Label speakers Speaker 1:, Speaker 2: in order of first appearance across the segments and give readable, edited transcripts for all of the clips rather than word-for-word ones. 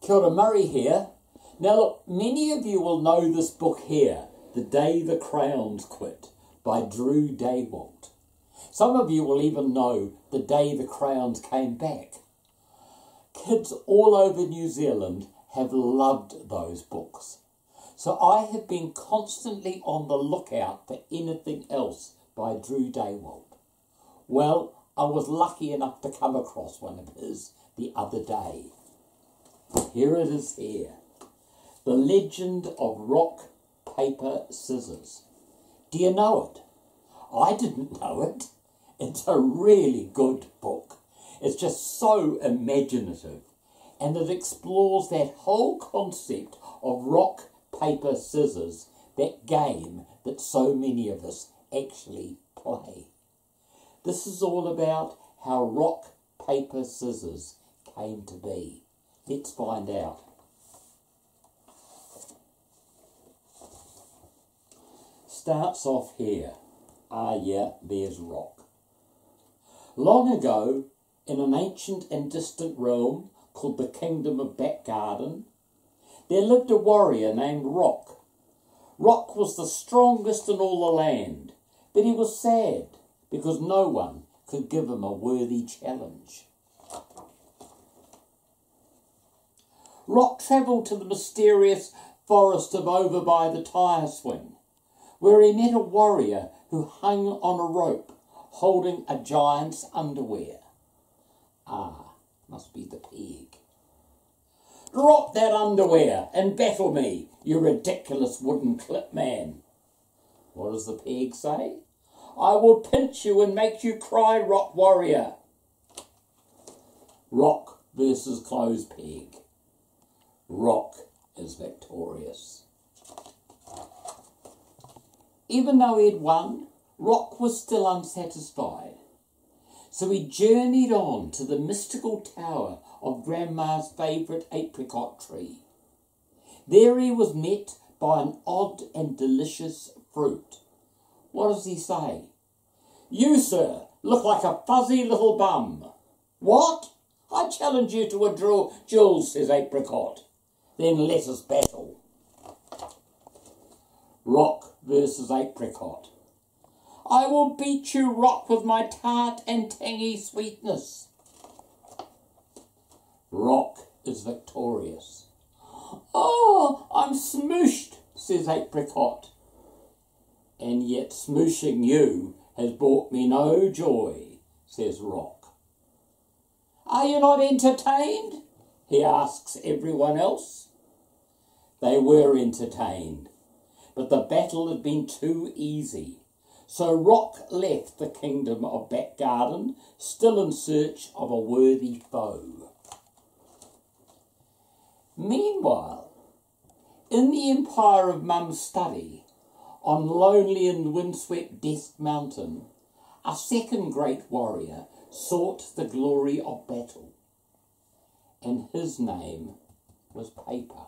Speaker 1: Kia ora, Murray here. Now look, many of you will know this book here, The Day the Crowns Quit, by Drew Daywalt. Some of you will even know The Day the Crowns Came Back. Kids all over New Zealand have loved those books. So I have been constantly on the lookout for anything else by Drew Daywalt. Well, I was lucky enough to come across one of his the other day. Here it is here. The Legend of Rock, Paper, Scissors. Do you know it? I didn't know it. It's a really good book. It's just so imaginative, and it explores that whole concept of rock, paper, scissors, that game that so many of us actually play. This is all about how rock, paper, scissors came to be. Let's find out. Starts off here. Yeah, there's rock. Long ago, in an ancient and distant realm called the Kingdom of Back Garden, there lived a warrior named Rock. Rock was the strongest in all the land, but he was sad because no one could give him a worthy challenge. Rock travelled to the mysterious forest of over by the tyre swing, where he met a warrior who hung on a rope, holding a giant's underwear. Must be the pig. Drop that underwear and battle me, you ridiculous wooden clip man. What does the pig say? I will pinch you and make you cry, Rock warrior. Rock versus clothes peg. Rock is victorious. Even though he had won, Rock was still unsatisfied. So he journeyed on to the mystical tower of Grandma's favourite apricot tree. There he was met by an odd and delicious fruit. What does he say? You, sir, look like a fuzzy little bum. What? I challenge you to a duel, says Apricot. Then let us battle. Rock versus Apricot. I will beat you, Rock, with my tart and tangy sweetness. Rock is victorious. Oh, I'm smooshed, says Apricot. And yet smooshing you has brought me no joy, says Rock. Are you not entertained? He asks everyone else. They were entertained, but the battle had been too easy. So Rock left the Kingdom of Back Garden, still in search of a worthy foe. Meanwhile, in the empire of Mum's study, on lonely and windswept Death Mountain, a second great warrior sought the glory of battle, and his name was Paper.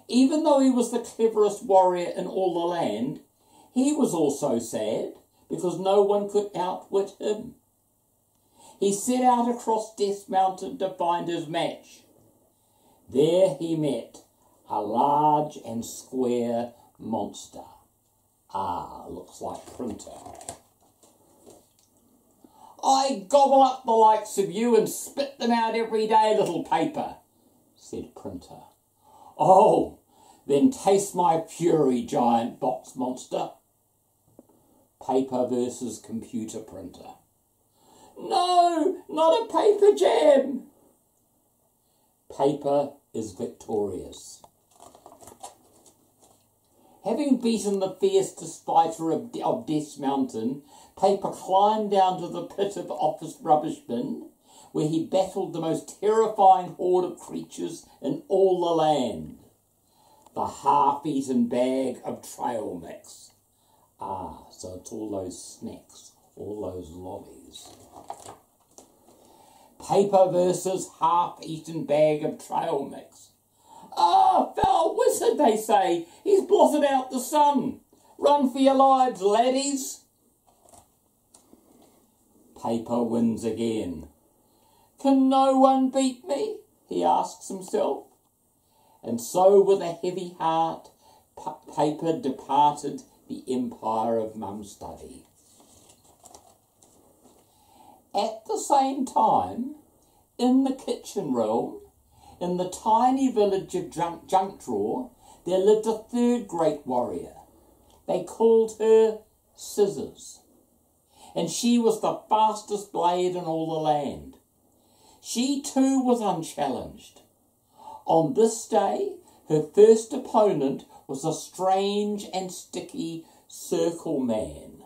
Speaker 1: Even though he was the cleverest warrior in all the land, he was also sad because no one could outwit him. He set out across Death Mountain to find his match. There he met a large and square monster. Looks like Printer. I gobble up the likes of you and spit them out every day, little Paper, said Printer. Oh, then taste my fury, giant box monster. Paper versus computer printer. No, not a paper jam. Paper is victorious. Having beaten the fiercest fighter of Death Mountain, Paper climbed down to the pit of office rubbish bin, where he battled the most terrifying horde of creatures in all the land. The half-eaten bag of trail mix. So it's all those snacks, all those lollies. Paper versus half-eaten bag of trail mix. Foul wizard, they say. He's blotted out the sun. Run for your lives, laddies. Paper wins again. Can no one beat me? he asks himself. And so with a heavy heart, Paper departed the empire of Mum's study. At the same time, in the kitchen realm, in the tiny village of Junkdraw, there lived a third great warrior. They called her Scissors, and she was the fastest blade in all the land. She too was unchallenged. On this day, her first opponent was a strange and sticky circle man.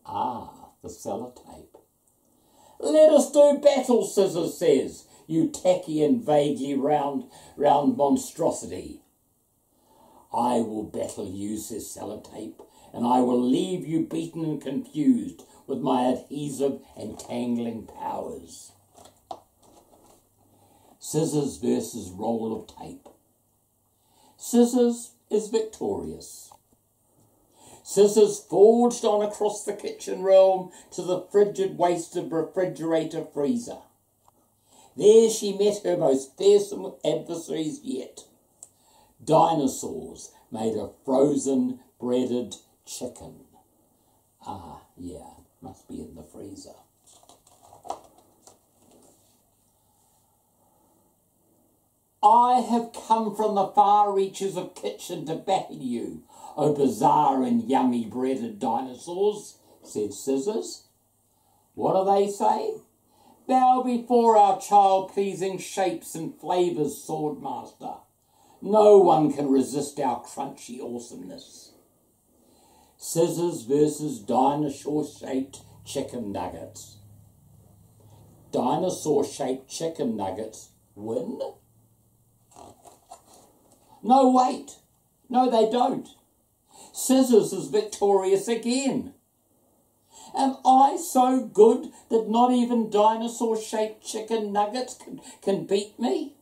Speaker 1: Ah, the sellotape. "Let us do battle," Scissors says, "you tacky and vaguely round monstrosity." "I will battle you," says Sellotape, "and I will leave you beaten and confused with my adhesive and tangling powers." Scissors versus roll of tape. Scissors is victorious. Scissors forged on across the kitchen realm to the frigid waste of refrigerator freezer. There she met her most fearsome adversaries yet. Dinosaurs made of frozen breaded chicken. Ah, yeah, must be in the freezer. "I have come from the far reaches of kitchen to battle you, O bizarre and yummy breaded dinosaurs," said Scissors. What do they say? "Bow before our child-pleasing shapes and flavours, Swordmaster. No one can resist our crunchy awesomeness." Scissors versus dinosaur-shaped chicken nuggets. Dinosaur-shaped chicken nuggets win? No, wait. No, they don't. Scissors is victorious again. Am I so good that not even dinosaur-shaped chicken nuggets can beat me?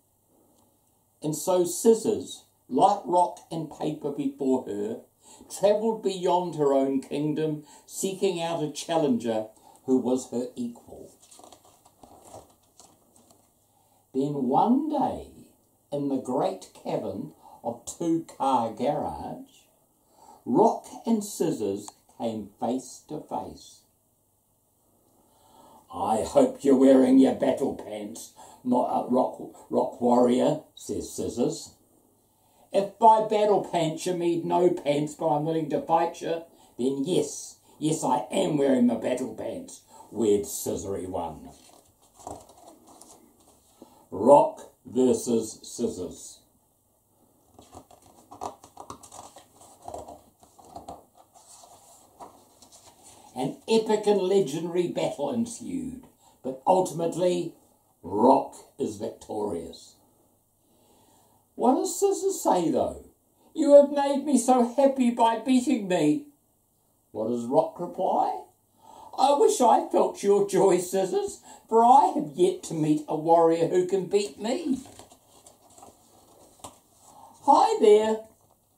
Speaker 1: And so Scissors, like rock and paper before her, travelled beyond her own kingdom, seeking out a challenger who was her equal. Then one day, in the great cavern of two-car garage, Rock and Scissors came face to face. "I hope you're wearing your battle pants, rock warrior," says Scissors. "If by battle pants you mean no pants but I'm willing to fight you, then yes, I am wearing my battle pants," weird Scissory one. Rock versus Scissors. An epic and legendary battle ensued, but ultimately, Rock is victorious. What does Scissors say, though? "You have made me so happy by beating me." What does Rock reply? "I wish I felt your joy, Scissors, for I have yet to meet a warrior who can beat me." "Hi there,"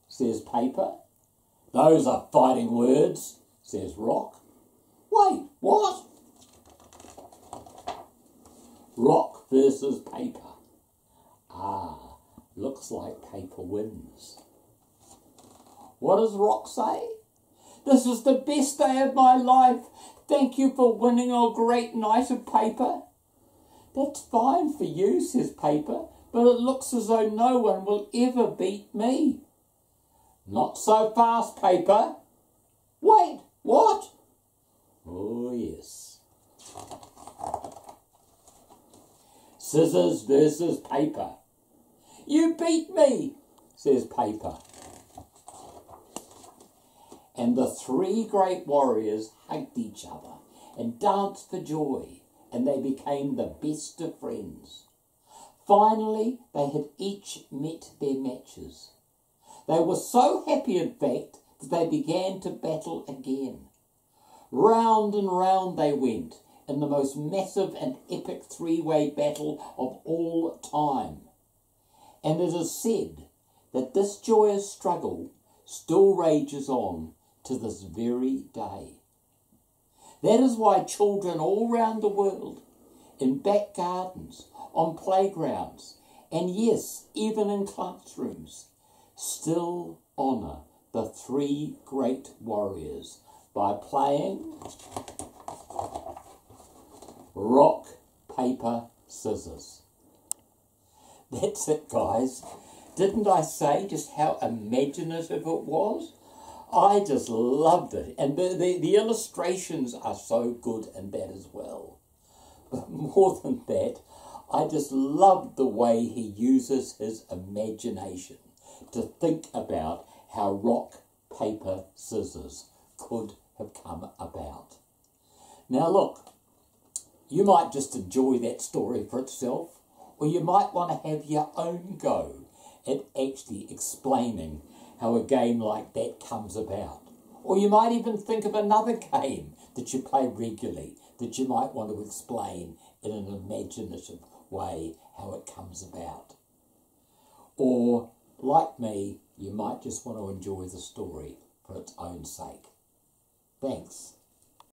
Speaker 1: says Paper. "Those are fighting words," says Rock. "Wait, what?" Rock versus Paper. Ah, looks like Paper wins. What does Rock say? "This is the best day of my life. Thank you for winning, oh great knight of Paper." "That's fine for you," says Paper, "but it looks as though no one will ever beat me." "Not so fast, Paper." "Wait, what?" Oh, yes. Scissors versus Paper. "You beat me," says Paper. And the three great warriors hugged each other and danced for joy, and they became the best of friends. Finally, they had each met their matches. They were so happy, in fact, that they began to battle again. Round and round they went in the most massive and epic three-way battle of all time. And it is said that this joyous struggle still rages on to this very day. That is why children all round the world, in back gardens, on playgrounds, and yes, even in classrooms, still honour the three great warriors by playing rock, paper, scissors. That's it, guys. Didn't I say just how imaginative it was? I just loved it. And the illustrations are so good in that as well. But more than that, I just loved the way he uses his imagination to think about how rock, paper, scissors could have come about. Now look, you might just enjoy that story for itself, or you might want to have your own go at actually explaining how a game like that comes about. Or you might even think of another game that you play regularly that you might want to explain in an imaginative way how it comes about. Or, like me, you might just want to enjoy the story for its own sake. Thanks.